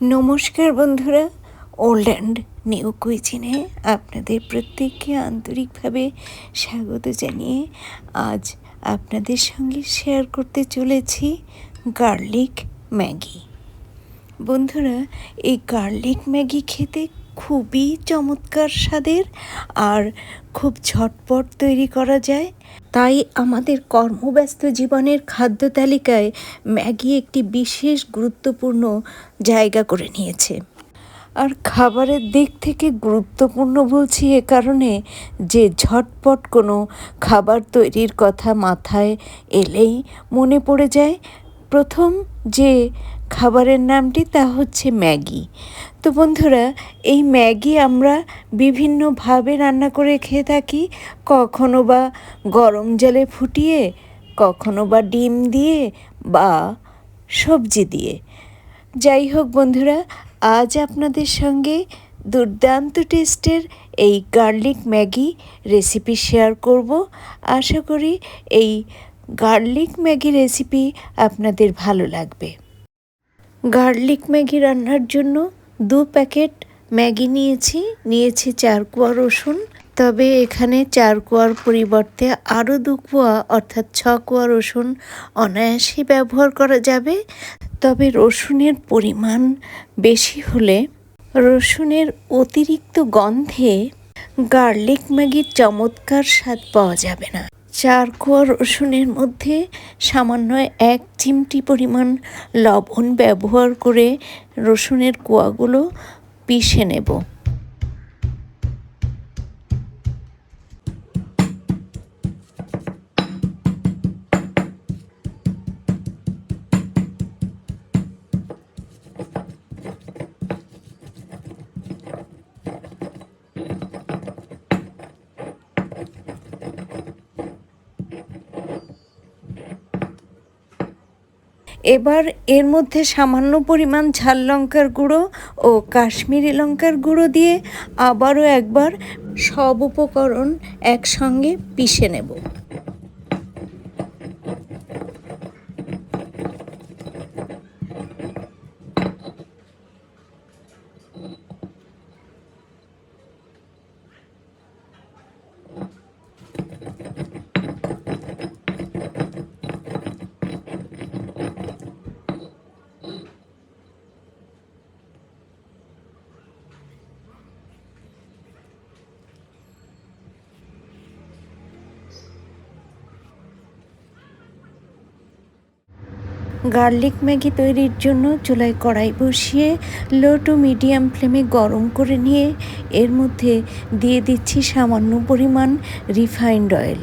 নমস্কার বন্ধুরা, old and new কুইজিনে আপনাদের প্রত্যেককে আন্তরিকভাবে স্বাগত জানিয়ে আজ আপনাদের সঙ্গে শেয়ার করতে চলেছি গার্লিক ম্যাগি। বন্ধুরা, এই গার্লিক ম্যাগি খেতে খুবই চমৎকার স্বাদের আর খুব ঝটপট তৈরি করা যায়। তাই আমাদের কর্মব্যস্ত জীবনের খাদ্য তালিকায় ম্যাগি একটি বিশেষ গুরুত্বপূর্ণ জায়গা করে নিয়েছে। আর খাবারের দিক থেকে গুরুত্বপূর্ণ বলছি এ কারণে যে ঝটপট কোনো খাবার তৈরির কথা মাথায় এলেই মনে পড়ে যায় প্রথম যে খাবারের নামটি, তা হচ্ছে ম্যাগি। তো বন্ধুরা, এই ম্যাগি আমরা বিভিন্নভাবে রান্না করে খেয়ে থাকি। কখনো বা গরম জলে ফুটিয়ে, কখনো বা ডিম দিয়ে বা সবজি দিয়ে। যাই হোক বন্ধুরা, আজ আপনাদের সঙ্গে দুর্দান্ত টেস্টের এই গার্লিক ম্যাগি রেসিপি শেয়ার করব। আশা করি এই গার্লিক ম্যাগি রেসিপি আপনাদের ভালো লাগবে। গার্লিক ম্যাগি রান্নার জন্য 2 প্যাকেট ম্যাগি নিয়েছি 4 কোয়া রসুন। তবে এখানে 4 কোয়ার পরিবর্তে আরও 2 কোয়া অর্থাৎ 6 কোয়া রসুন অনায়াসেই ব্যবহার করা যাবে। তবে রসুনের পরিমাণ বেশি হলে রসুনের অতিরিক্ত গন্ধে গার্লিক ম্যাগির চমৎকার স্বাদ পাওয়া যাবে না। 4 কোয়া রসুনের মধ্যে সামান্য 1 চিমটি পরিমাণ লবণ ব্যবহার করে রসুনের কোয়াগুলো পিষে নেব। এবার এর মধ্যে সামান্য পরিমাণ ঝাল লঙ্কার গুঁড়ো ও কাশ্মীরি লঙ্কার গুঁড়ো দিয়ে আবারও একবার সব উপকরণ একসঙ্গে পিষে নেব। গার্লিক ম্যাগি তৈরির জন্য চুলায় কড়াই বসিয়ে লো টু মিডিয়াম ফ্লেমে গরম করে নিয়ে এর মধ্যে দিয়ে দিচ্ছি সামান্য পরিমাণ রিফাইন্ড অয়েল।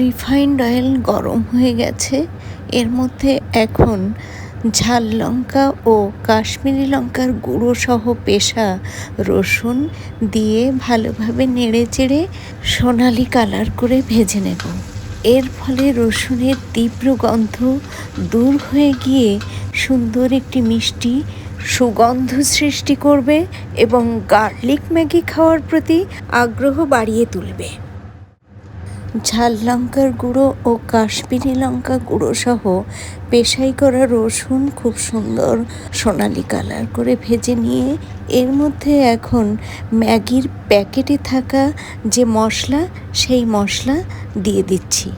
রিফাইন্ড অয়েল গরম হয়ে গেছে। এর মধ্যে এখন ঝাল লঙ্কা ও কাশ্মীরি লঙ্কার গুঁড়ো সহ পেষা রসুন দিয়ে ভালোভাবে নেড়ে চেড়ে সোনালি কালার করে ভেজে নেব। এর ফলে রসুনের তীব্র গন্ধ দূর হয়ে গিয়ে সুন্দর একটি মিষ্টি সুগন্ধ সৃষ্টি করবে এবং গার্লিক ম্যাগি খাওয়ার প্রতি আগ্রহ বাড়িয়ে তুলবে। ঝাল লঙ্কার গুঁড়ো ও কাশ্মীরি লঙ্কা গুঁড়ো সহ পেশাই করা রসুন খুব সুন্দর সোনালি কালার করে ভেজে নিয়ে এর মধ্যে এখন ম্যাগির প্যাকেটে থাকা যে মশলা, সেই মশলা দিয়ে দিচ্ছি।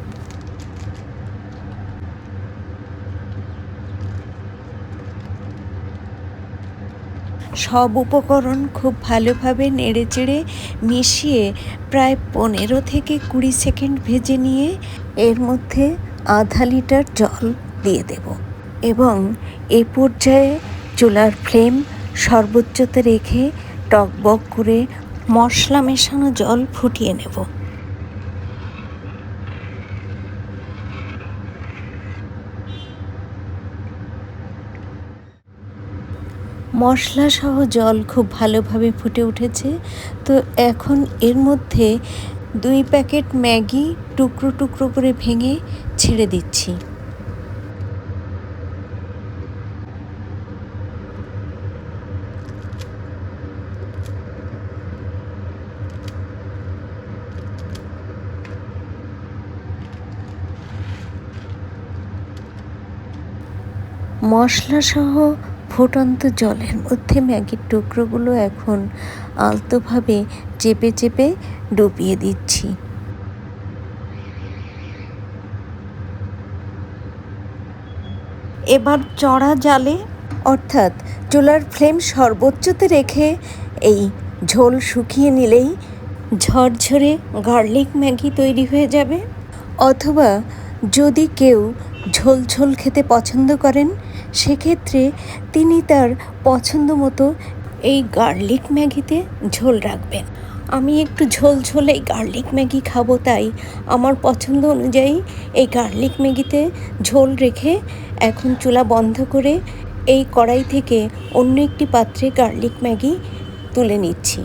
সব উপকরণ খুব ভালোভাবে নেড়েচেড়ে মিশিয়ে প্রায় 15 থেকে 20 সেকেন্ড ভেজে নিয়ে এর মধ্যে আধা লিটার জল দিয়ে দেব এবং এ পর্যায়ে চুলার ফ্লেম সর্বোচ্চতে রেখে টকবক করে মশলা মেশানো জল ফুটিয়ে নেব। মশলা সহ জল খুব ভালোভাবে ফুটে উঠেছে। তো এখন এর মধ্যে 2 প্যাকেট ম্যাগি টুকরো টুকরো করে ভেঙে ছেড়ে দিচ্ছি। মশলাসহ ফুটন্ত জলের মধ্যে ম্যাগির টুকরোগুলো এখন আলতোভাবে চেপে চেপে ডুবিয়ে দিচ্ছি। এবার চড়া জালে অর্থাৎ চুলার ফ্লেম সর্বোচ্চতে রেখে এই ঝোল শুকিয়ে নিলেই ঝরঝরে গার্লিক ম্যাগি তৈরি হয়ে যাবে। অথবা যদি কেউ ঝোল ঝোল খেতে পছন্দ করেন, সেক্ষেত্রে তিনি তার পছন্দ মতো এই গার্লিক ম্যাগিতে ঝোল রাখবেন। আমি একটু ঝোল ঝোল এই গার্লিক ম্যাগি খাবো, তাই আমার পছন্দ অনুযায়ী এই গার্লিক ম্যাগিতে ঝোল রেখে এখন চুলা বন্ধ করে এই কড়াই থেকে অন্য একটি পাত্রে গার্লিক ম্যাগি তুলে নিচ্ছি।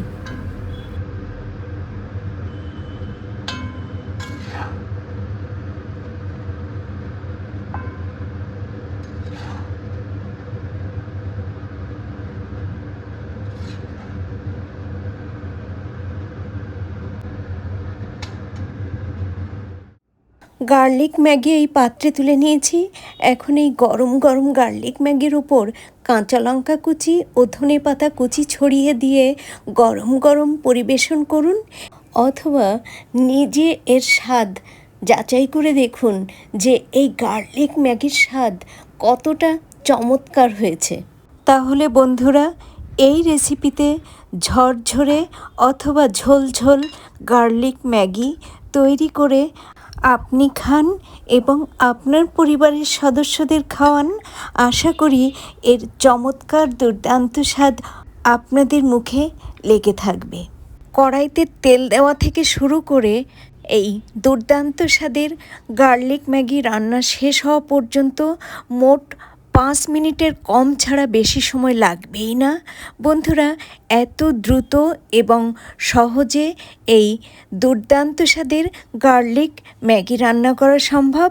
গার্লিক ম্যাগি এই পাত্রে তুলে নিয়েছি। এখন এই গরম গরম গার্লিক ম্যাগির উপর কাঁচা লঙ্কা কুচি ও ধনেপাতা কুচি ছড়িয়ে দিয়ে গরম গরম পরিবেশন করুন, অথবা নিজে এর স্বাদ যাচাই করে দেখুন যে এই গার্লিক ম্যাগির স্বাদ কতটা চমৎকার হয়েছে। তাহলে বন্ধুরা, এই রেসিপিতে ঝরঝরে অথবা ঝোল ঝোল গার্লিক ম্যাগি তৈরি করে আপনি খান এবং আপনার পরিবারের সদস্যদের খাওয়ান। আশা করি এর চমৎকার দুর্দান্ত স্বাদ আপনাদের মুখে লেগে থাকবে। কড়াইতে তেল দেওয়া থেকে শুরু করে এই দুর্দান্ত স্বাদের গার্লিক ম্যাগি রান্না শেষ হওয়া পর্যন্ত মোট 5 মিনিটের কম ছাড়া বেশি সময় লাগবেই না। বন্ধুরা, এত দ্রুত এবং সহজে এই দুর্দান্ত স্বাদের গার্লিক ম্যাগি রান্না করা সম্ভব।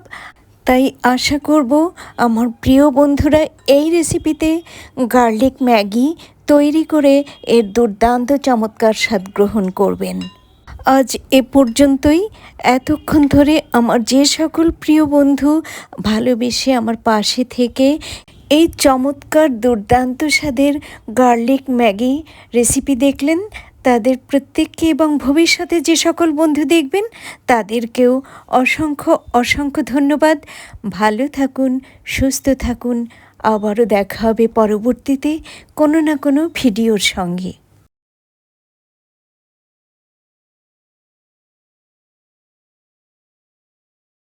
তাই আশা করব আমার প্রিয় বন্ধুরা এই রেসিপিতে গার্লিক ম্যাগি তৈরি করে এর দুর্দান্ত চমৎকার স্বাদ গ্রহণ করবেন। আজ এ পর্যন্তই। এতক্ষণ ধরে আমার যে সকল প্রিয় বন্ধু ভালোবেসে আমার পাশে থেকে এই চমৎকার দুর্দান্ত স্বাদের গার্লিক ম্যাগি রেসিপি দেখলেন, তাদের প্রত্যেককে এবং ভবিষ্যতে যে সকল বন্ধু দেখবেন তাদেরকেও অসংখ্য অসংখ্য ধন্যবাদ। ভালো থাকুন, সুস্থ থাকুন। আবারও দেখা হবে পরবর্তীতে কোনো না কোনো ভিডিওর সঙ্গে।